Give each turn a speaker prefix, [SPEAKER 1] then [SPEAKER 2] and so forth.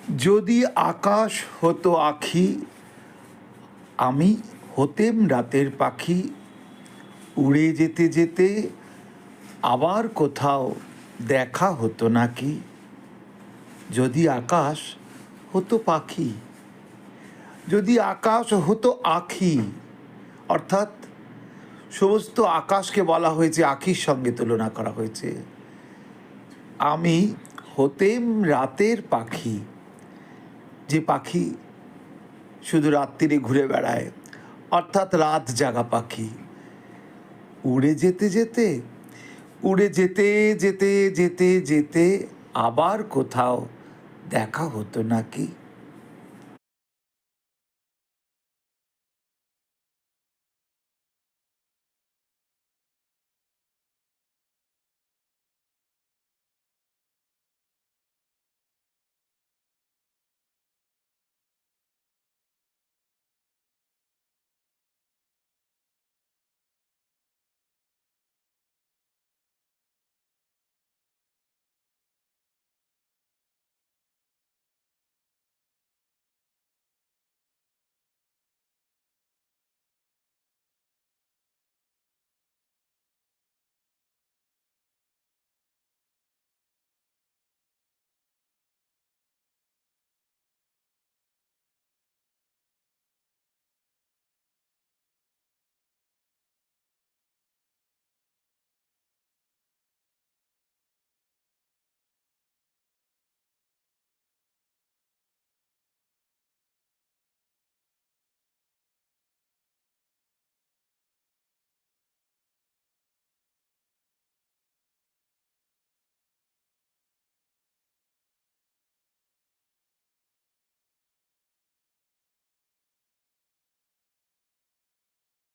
[SPEAKER 1] যদি আকাশ হতো আঁখি, আমি হতেম রাতের পাখি, উড়ে যেতে যেতে আবার কোথাও দেখা হতো নাকি। যদি আকাশ হতো পাখি, যদি আকাশ হতো আঁখি, অর্থাৎ সমস্ত আকাশকে বলা হয়েছে আঁখির সঙ্গে তুলনা করা হয়েছে। আমি হতেম রাতের পাখি, যে পাখি শুধু রাত্রিরে ঘুরে বেড়ায়, অর্থাৎ রাত জাগা পাখি। উড়ে যেতে যেতে, উড়ে যেতে যেতে যেতে যেতে আবার কোথাও দেখা হতো নাকি।